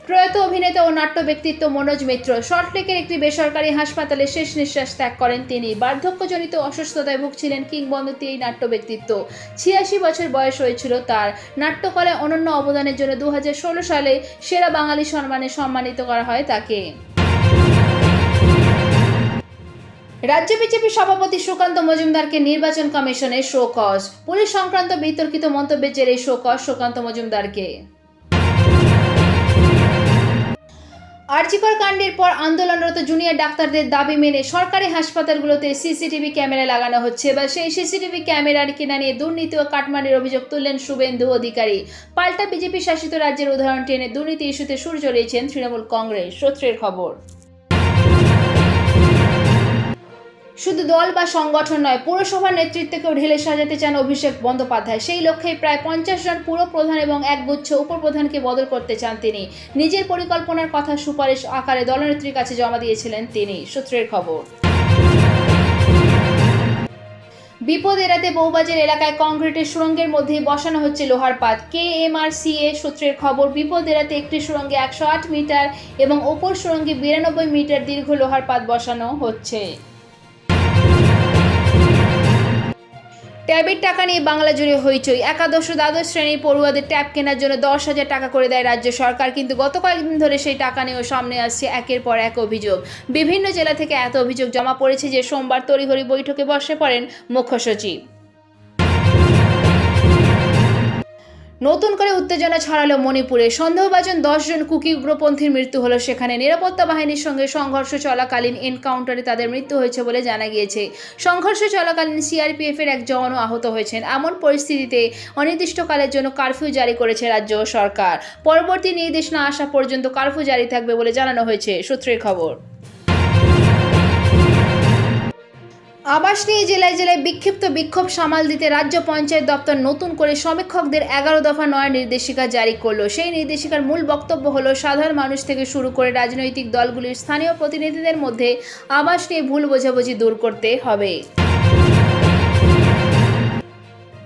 প্রয়াত অভিনেতা ও নাট্য ব্যক্তিত্ব মনোজ মিত্র সল্টলেকের একটি বেসরকারি হাসপাতালে শেষ নিঃশ্বাস ত্যাগ করেন তিনি। বার্ধক্যজনিত অসুস্থতায় ভুগছিলেন কিংবদন্তি এই নাট্য ব্যক্তিত্ব। ৮৬ বছর বয়স হয়েছিল তার। নাট্যকলায় অনন্য অবদানের জন্য ২০১৬ সালে সেরা বাঙালি সম্মানে সম্মানিত করা হয় তাকে। রাজ্য বিজেপি সভাপতি সুকান্ত মজুমদারকে নির্বাচন কমিশনের শো কজ। পুলিশ সংক্রান্ত বিতর্কিত মন্তব্যের জেরে শো কজ সুকান্ত মজুমদারকে। আরজিকর কাণ্ডের পর আন্দোলনরত জুনিয়র ডাক্তারদের দাবি মেনে সরকারি হাসপাতালগুলোতে সিসিটিভি ক্যামেরা লাগানো হচ্ছে। এবার সেই সিসিটিভি ক্যামেরার কিনা নিয়ে দুর্নীতি ও কাটমানির অভিযোগ তুললেন শুভেন্দু অধিকারী। পাল্টা বিজেপি শাসিত রাজ্যের উদাহরণ টেনে দুর্নীতি ইস্যুতে সুর চড়িয়েছেন তৃণমূল কংগ্রেস। সূত্রের খবর। শুধু দল বা সংগঠন নয়, পুরসভার নেতৃত্বকেও ঢেলে সাজাতে চান অভিষেক বন্দ্যোপাধ্যায়। সেই লক্ষ্যে প্রায় ৫০ জন পুর প্রধান এবং একগুচ্ছ উপপ্রধানকে বদল করতে চান তিনি। নিজের পরিকল্পনার কথা সুপারিশ আকারে দলনেত্রীর কাছে জমা দিয়েছিলেন তিনি। সূত্রের খবর। বিপদ এড়াতে বউবাজার এলাকায় কংক্রিটের সুড়ঙ্গের মধ্যেই বসানো হচ্ছে লোহার পাত। KMRCA সূত্রের খবর, বিপদ এড়াতে একটি সুড়ঙ্গে ১০৮ মিটার এবং অপর সুড়ঙ্গে ৯২ মিটার দীর্ঘ লোহার পাত বসানো হচ্ছে। ট্যাবের টাকা নিয়ে বাংলা জুড়ে হইচই। একাদশ ও দ্বাদশ শ্রেণীর পড়ুয়াদের ট্যাব কেনার জন্য ১০,০০০ টাকা করে দেয় রাজ্য সরকার, কিন্তু গত কয়েকদিন ধরে সেই টাকা নিয়েও সামনে আসছে একের পর এক অভিযোগ। বিভিন্ন জেলা থেকে এত অভিযোগ জমা পড়েছে যে সোমবার তড়িঘড়ি বৈঠকে বসে পড়েন মুখ্য সচিব। নতুন করে উত্তেজনা ছড়ালো মণিপুরে। সন্দেহভাজন ১০ জন কুকি উগ্রপন্থীর মৃত্যু হলো সেখানে। নিরাপত্তা বাহিনীর সঙ্গে সংঘর্ষ চলাকালীন এনকাউন্টারে তাদের মৃত্যু হয়েছে বলে জানা গিয়েছে। সংঘর্ষ চলাকালীন সিআরপিএফের এক জওয়ানও আহত হয়েছেন। এমন পরিস্থিতিতে অনির্দিষ্টকালের জন্য কারফিউ জারি করেছে রাজ্য সরকার। পরবর্তী নির্দেশ না আসা পর্যন্ত কারফিউ জারি থাকবে বলে জানানো হয়েছে। সূত্রের খবর। আবাস নিয়ে জেলায় জেলায় বিক্ষিপ্ত বিক্ষোভ সামাল দিতে রাজ্য পঞ্চায়েত দপ্তর নতুন করে সমীক্ষকদের ১১ দফা নয়া নির্দেশিকা জারি করল। সেই নির্দেশিকার মূল বক্তব্য হলো, সাধারণ মানুষ থেকে শুরু করে রাজনৈতিক দলগুলির স্থানীয় প্রতিনিধিদের মধ্যে আবাস নিয়ে ভুল বোঝাবুঝি দূর করতে হবে।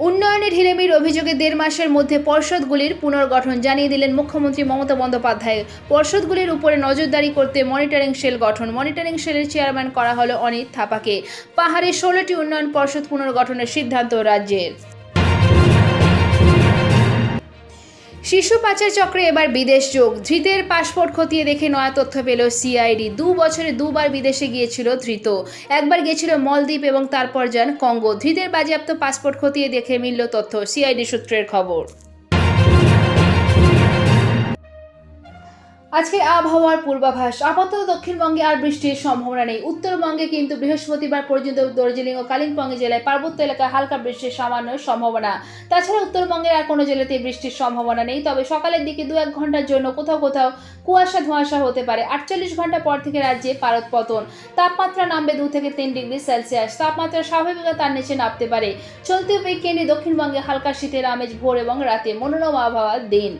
উন্নয়নে ঢিলেমির অভিযোগে ১.৫ মাসের মধ্যে পর্ষদগুলির পুনর্গঠন জানিয়ে দিলেন মুখ্যমন্ত্রী মমতা বন্দ্যোপাধ্যায়। পর্ষদগুলির উপরে নজরদারি করতে মনিটরিং সেল গঠন। মনিটরিং সেলের চেয়ারম্যান করা হলো অনিত থাপাকে। পাহাড়ে ১৬টি উন্নয়ন পর্ষদ পুনর্গঠনের সিদ্ধান্ত রাজ্যের। শিশু পাচার চক্রে এবার বিদেশ যোগ। ধৃতের পাসপোর্ট খতিয়ে দেখে নয়া তথ্য পেল সিআইডি। ২ বছরে ২ বার বিদেশে গিয়েছিল ধৃত। একবার গিয়েছিল মলদ্বীপ এবং তারপর যান কঙ্গো। ধৃতের বাজেয়াপ্ত পাসপোর্ট খতিয়ে দেখে মিলল তথ্য। সিআইডি সূত্রের খবর। আজকে আবহাওয়ার পূর্বাভাস। আপাতত দক্ষিণবঙ্গে আর বৃষ্টির সম্ভাবনা নেই। উত্তরবঙ্গে কিন্তু বৃহস্পতিবার পর্যন্ত দার্জিলিং ও কালিম্পং জেলায় পার্বত্য এলাকায় হালকা বৃষ্টির সামান্য সম্ভাবনা। তাছাড়া উত্তরবঙ্গের আর কোনো জেলাতেই বৃষ্টির সম্ভাবনা নেই। তবে সকালের দিকে ২-১ ঘন্টার জন্য কোথাও কোথাও কুয়াশা ধোঁয়াশা হতে পারে। ৪৮ ঘন্টা পর থেকে রাজ্যে পারদ পতন। তাপমাত্রা নামবে ২ থেকে ৩ ডিগ্রি সেলসিয়াস। তাপমাত্রা স্বাভাবিকতা তার নিচে নামতে পারে। চলতি উইকেন্ডে দক্ষিণবঙ্গে হালকা শীতের আমেজ ভোর এবং রাতে। মনোরম আবহাওয়ার দিন।